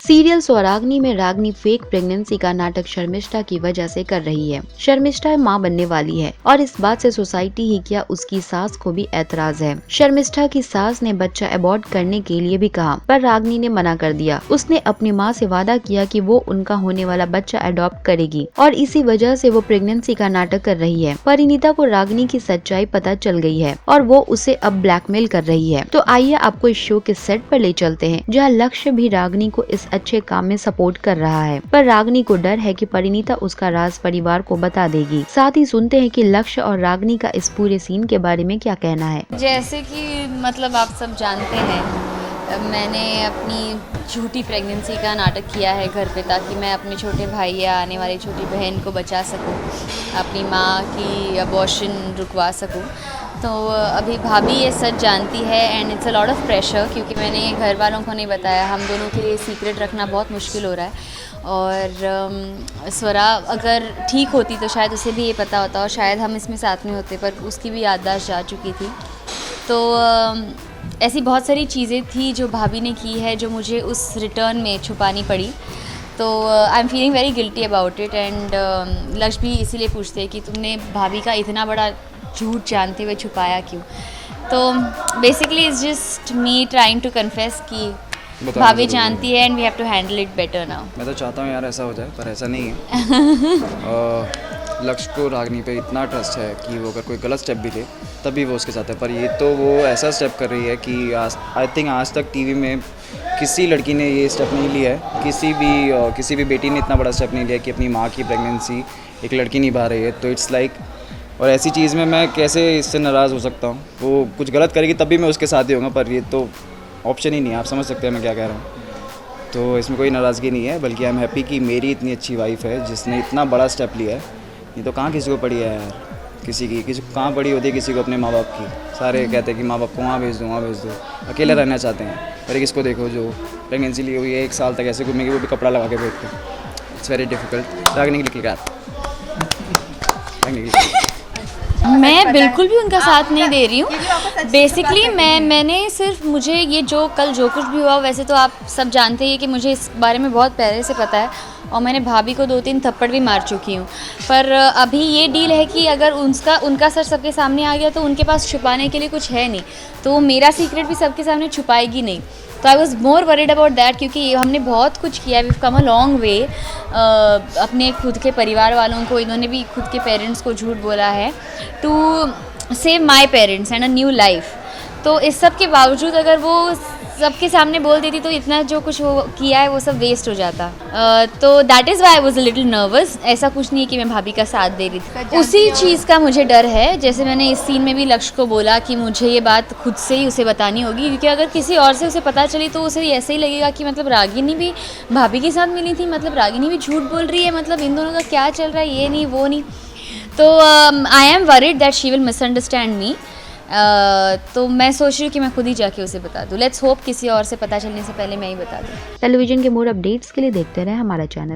Serial स्वराग्नि में रागनी fake pregnancy का नाटक शर्मिष्ठा की वजह से कर रही है। शर्मिष्ठा मां बनने वाली है और इस बात से सोसाइटी ही क्या उसकी सास को भी ऐतराज है। शर्मिष्ठा की सास ने बच्चा अबॉर्ट करने के लिए भी कहा, पर रागनी ने मना कर दिया। उसने अपनी मां से वादा किया कि वो उनका होने वाला बच्चा अडॉप्ट करेगी और इसी वजह से वो प्रेगनेंसी का नाटक कर रही है। परिणीता को रागनी की सच्चाई पता चल गई है और वो उसे अब ब्लैकमेल कर रही है। तो आइए आपको इस शो के सेट पर ले चलते हैं, जहाँ लक्ष्य भी रागनी को इस अच्छे काम में सपोर्ट कर रहा है, पर रागनी को डर है कि परिणीता उसका राज परिवार को बता देगी। साथ ही सुनते हैं कि लक्ष्य और रागनी का इस पूरे सीन के बारे में क्या कहना है। जैसे कि मतलब आप सब जानते हैं, मैंने अपनी झूठी प्रेगनेंसी का नाटक किया है घर पे, ताकि मैं अपने छोटे भाई या आने वाली छोटी बहन को बचा सकूं, अपनी माँ की अबॉर्शन रुकवा सकूं। तो अभी भाभी ये सच जानती है and it's a lot of pressure, क्योंकि मैंने घर वालों को नहीं बताया। हम दोनों के लिए सीक्रेट रखना बहुत मुश्किल हो रहा है। और स्वरा अगर ठीक होती तो शायद उसे भी ये पता होता और शायद हम इसमें साथ में होते, पर उसकी भी याददाश्त जा चुकी थी। तो ऐसी बहुत सारी चीज़ें थी जो भाभी ने की है, जो मुझे उस रिटर्न में छुपानी पड़ी। तो I am feeling very guilty about it. And लक्ष्य भी इसीलिए पूछते हैं कि तुमने भाभी का इतना बड़ा झूठ जानते हुए छुपाया क्यों। तो basically it's just me trying to confess कि भाभी जानती है and we have to handle it better now. मैं तो चाहता हूँ यार ऐसा हो जाए, पर ऐसा नहीं है। लक्ष्य को रागनी पे इतना ट्रस्ट है कि वो अगर कोई गलत स्टेप भी ले तभी वो उसके साथ है, पर ये तो वो ऐसा स्टेप कर रही है कि आई थिंक आज तक टीवी में किसी लड़की ने ये स्टेप नहीं लिया है। किसी भी बेटी ने इतना बड़ा स्टेप नहीं लिया कि अपनी माँ की प्रेगनेंसी एक लड़की निभा रही है। तो इट्स लाइक और ऐसी चीज़ में मैं कैसे इससे नाराज़ हो सकता हूँ। वो कुछ गलत करेगी तभी मैं उसके साथ ही होऊंगा, पर ये तो ऑप्शन ही नहीं है। आप समझ सकते हैं मैं क्या कह रहा हूँ। तो इसमें कोई नाराज़गी नहीं है, बल्कि आई एम हैप्पी कि मेरी इतनी अच्छी वाइफ है जिसने इतना बड़ा स्टेप लिया है। ये तो कहाँ किसी को पड़ी है यार, किसी को कहाँ पड़ी होती है किसी को अपने माँ बाप की। सारे कहते हैं कि माँ बाप को वहाँ भेज दो, अकेले रहना चाहते हैं। पर किसको देखो जो प्रेगनेंसी ली हुई है 1 साल तक ऐसे घूमेंगे, वो भी कपड़ा लगा के बैठते हैं। It's very difficult. रागनी की मैं बिल्कुल भी उनका साथ नहीं दे रही हूँ। बेसिकली मैंने सिर्फ मुझे ये जो कल जो कुछ भी हुआ, वैसे तो आप सब जानते ही कि मुझे इस बारे में बहुत पहले से पता है और मैंने भाभी को 2-3 थप्पड़ भी मार चुकी हूँ। पर अभी ये डील है कि अगर उनका सर सबके सामने आ गया तो उनके पास छुपाने के लिए कुछ है नहीं, तो वो मेरा सीक्रेट भी सबके सामने छुपाएगी नहीं। तो I was more worried about that, क्योंकि हमने बहुत कुछ किया, we come a long way. अपने खुद के परिवार वालों को, इन्होंने भी खुद के पेरेंट्स को झूठ बोला है to save my parents and a new life. तो इस सब के बावजूद अगर वो सबके सामने बोल देती तो इतना जो कुछ वो किया है वो सब वेस्ट हो जाता। तो that is why I was a little nervous. ऐसा कुछ नहीं कि मैं भाभी का साथ दे रही थी, उसी चीज़ का मुझे डर है। जैसे मैंने इस सीन में भी लक्ष्य को बोला कि मुझे ये बात खुद से ही उसे बतानी होगी, क्योंकि अगर किसी और से उसे पता चली तो उसे ऐसे ही लगेगा कि मतलब रागिनी भी भाभी के साथ मिली थी, मतलब रागिनी भी झूठ बोल रही है, मतलब इन दोनों का क्या चल रहा है, ये नहीं वो नहीं। तो I am worried that she will misunderstand मी। तो मैं सोच रही हूँ कि मैं खुद ही जाके उसे बता दूँ। लेट्स होप किसी और से पता चलने से पहले मैं ही बता दूँ। टेलीविजन के मोर अपडेट्स के लिए देखते रहे हमारा चैनल।